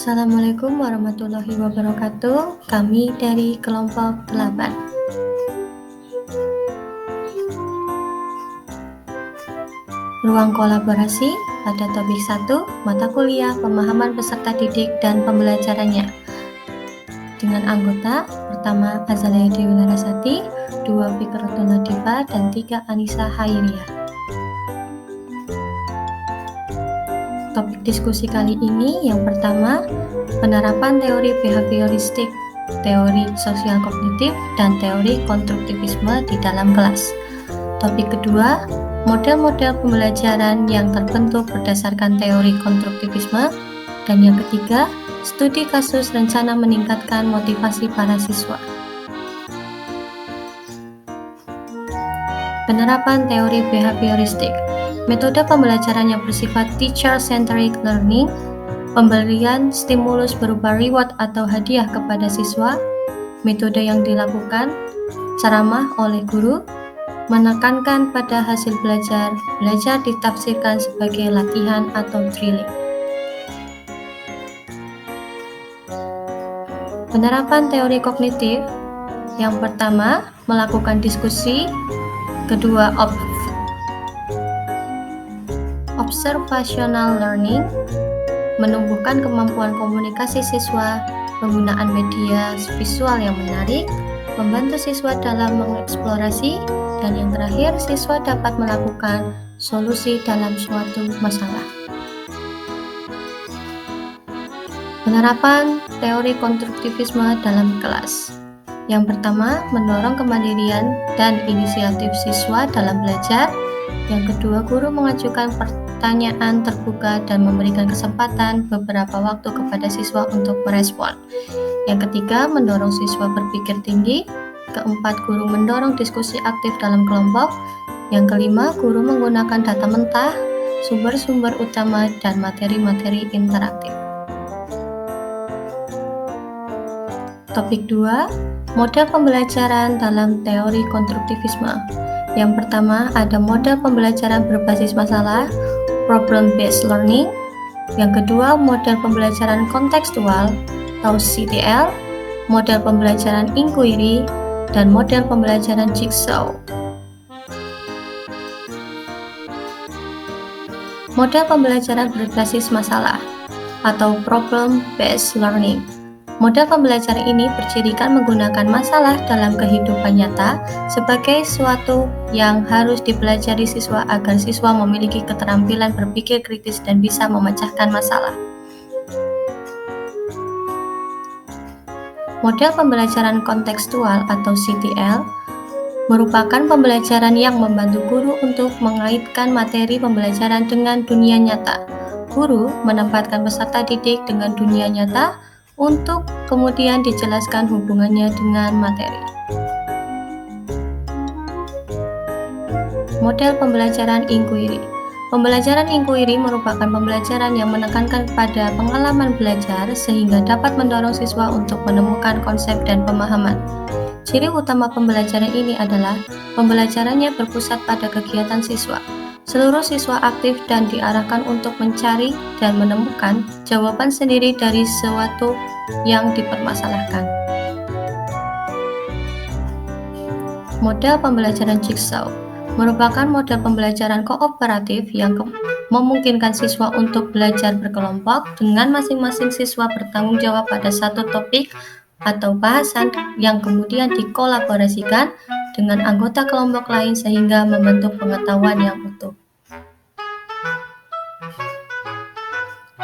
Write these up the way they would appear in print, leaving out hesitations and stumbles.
Assalamualaikum warahmatullahi wabarakatuh. Kami dari kelompok 8. Ruang kolaborasi pada topik 1, mata kuliah pemahaman peserta didik dan pembelajarannya. Dengan anggota pertama Azalea Dewi Larasati, 2 Fikratun Nadifa, dan 3 Anissa Hairiyah. Topik diskusi kali ini yang pertama, penerapan teori behavioristik, teori sosial kognitif, dan teori konstruktivisme di dalam kelas. Topik kedua, model-model pembelajaran yang terbentuk berdasarkan teori konstruktivisme. Dan yang ketiga, studi kasus rencana meningkatkan motivasi para siswa. Penerapan teori behavioristik. Metode pembelajaran yang bersifat teacher-centric learning, pemberian stimulus berupa reward atau hadiah kepada siswa, metode yang dilakukan, ceramah oleh guru, menekankan pada hasil belajar, belajar ditafsirkan sebagai latihan atau drilling. Penerapan teori kognitif, yang pertama, melakukan diskusi, kedua, observational learning, menumbuhkan kemampuan komunikasi siswa, penggunaan media visual yang menarik, membantu siswa dalam mengeksplorasi, dan yang terakhir, siswa dapat melakukan solusi dalam suatu masalah. Penerapan teori konstruktivisme dalam kelas. Yang pertama, mendorong kemandirian dan inisiatif siswa dalam belajar. Yang kedua, guru mengajukan pertanyaan terbuka dan memberikan kesempatan beberapa waktu kepada siswa untuk merespon. Yang ketiga, mendorong siswa berpikir tinggi. Keempat, guru mendorong diskusi aktif dalam kelompok. Yang kelima, guru menggunakan data mentah, sumber-sumber utama, dan materi-materi interaktif. Topik 2, model pembelajaran dalam teori konstruktivisme. Yang pertama, ada model pembelajaran berbasis masalah, problem-based learning. Yang kedua, model pembelajaran kontekstual atau CTL, model pembelajaran inquiry, dan model pembelajaran jigsaw. Model pembelajaran berbasis masalah atau problem-based learning. Model pembelajaran ini bercirikan menggunakan masalah dalam kehidupan nyata sebagai sesuatu yang harus dipelajari siswa agar siswa memiliki keterampilan berpikir kritis dan bisa memecahkan masalah. Model pembelajaran kontekstual atau CTL merupakan pembelajaran yang membantu guru untuk mengaitkan materi pembelajaran dengan dunia nyata. Guru menempatkan peserta didik dengan dunia nyata untuk kemudian dijelaskan hubungannya dengan materi. Model pembelajaran inquiry. Pembelajaran inquiry merupakan pembelajaran yang menekankan pada pengalaman belajar sehingga dapat mendorong siswa untuk menemukan konsep dan pemahaman. Ciri utama pembelajaran ini adalah pembelajarannya berpusat pada kegiatan siswa. Seluruh siswa aktif dan diarahkan untuk mencari dan menemukan jawaban sendiri dari sesuatu yang dipermasalahkan. Model pembelajaran jigsaw merupakan model pembelajaran kooperatif yang memungkinkan siswa untuk belajar berkelompok dengan masing-masing siswa bertanggung jawab pada satu topik atau bahasan yang kemudian dikolaborasikan dengan anggota kelompok lain sehingga membentuk pengetahuan yang utuh.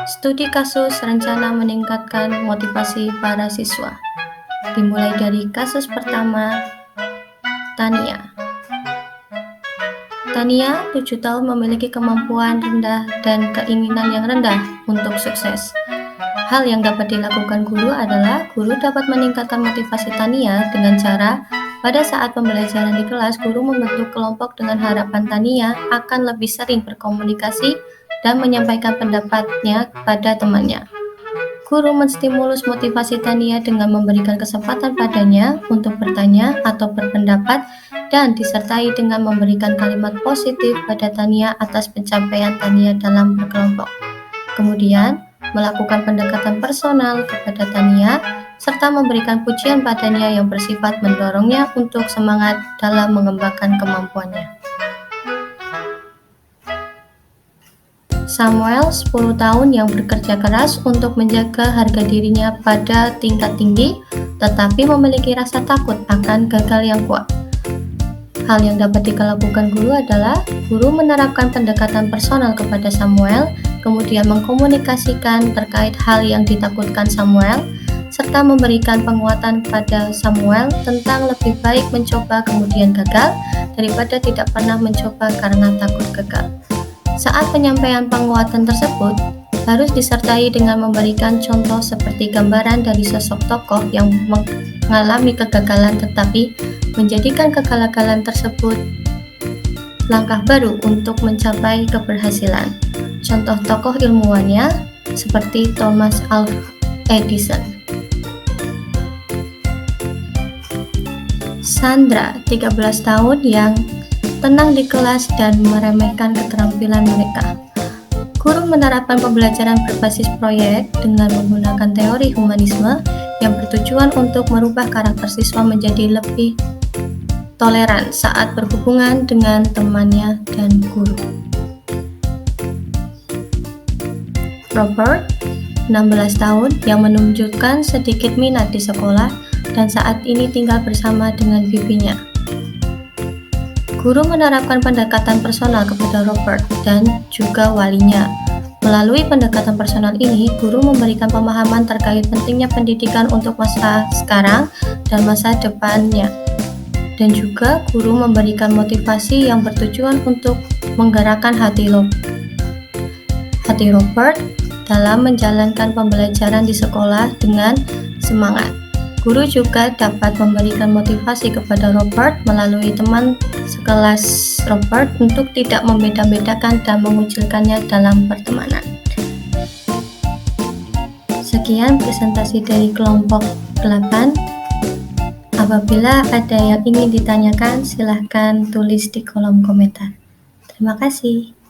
Studi kasus rencana meningkatkan motivasi para siswa. Dimulai dari kasus pertama, Tania. Tania, 7 tahun, memiliki kemampuan rendah dan keinginan yang rendah untuk sukses. Hal yang dapat dilakukan guru adalah guru dapat meningkatkan motivasi Tania dengan cara pada saat pembelajaran di kelas, guru membentuk kelompok dengan harapan Tania akan lebih sering berkomunikasi dan menyampaikan pendapatnya pada temannya. Guru menstimulus motivasi Tania dengan memberikan kesempatan padanya untuk bertanya atau berpendapat dan disertai dengan memberikan kalimat positif pada Tania atas pencapaian Tania dalam berkelompok. Kemudian, melakukan pendekatan personal kepada Tania, serta memberikan pujian padanya yang bersifat mendorongnya untuk semangat dalam mengembangkan kemampuannya. Samuel, 10 tahun yang bekerja keras untuk menjaga harga dirinya pada tingkat tinggi, tetapi memiliki rasa takut akan gagal yang kuat. Hal yang dapat dilakukan guru adalah guru menerapkan pendekatan personal kepada Samuel, kemudian mengkomunikasikan terkait hal yang ditakutkan Samuel, serta memberikan penguatan kepada Samuel tentang lebih baik mencoba kemudian gagal daripada tidak pernah mencoba karena takut gagal. Saat penyampaian penguatan tersebut harus disertai dengan memberikan contoh seperti gambaran dari sosok tokoh yang mengalami kegagalan tetapi menjadikan kegagalan tersebut langkah baru untuk mencapai keberhasilan. Contoh tokoh ilmuwannya seperti Thomas Alva Edison. Sandra, 13 tahun yang tenang di kelas dan meremehkan keterampilan mereka. Guru menerapkan pembelajaran berbasis proyek dengan menggunakan teori humanisme yang bertujuan untuk merubah karakter siswa menjadi lebih toleran saat berhubungan dengan temannya dan guru. Robert, 16 tahun yang menunjukkan sedikit minat di sekolah dan saat ini tinggal bersama dengan bibinya. Guru menerapkan pendekatan personal kepada Robert dan juga walinya. Melalui pendekatan personal ini, guru memberikan pemahaman terkait pentingnya pendidikan untuk masa sekarang dan masa depannya. Dan juga guru memberikan motivasi yang bertujuan untuk menggerakkan hati Robert dalam menjalankan pembelajaran di sekolah dengan semangat. Guru juga dapat memberikan motivasi kepada Robert melalui teman sekelas Robert untuk tidak membeda-bedakan dan mengucilkannya dalam pertemanan. Sekian presentasi dari kelompok 8. Apabila ada yang ingin ditanyakan, silahkan tulis di kolom komentar. Terima kasih.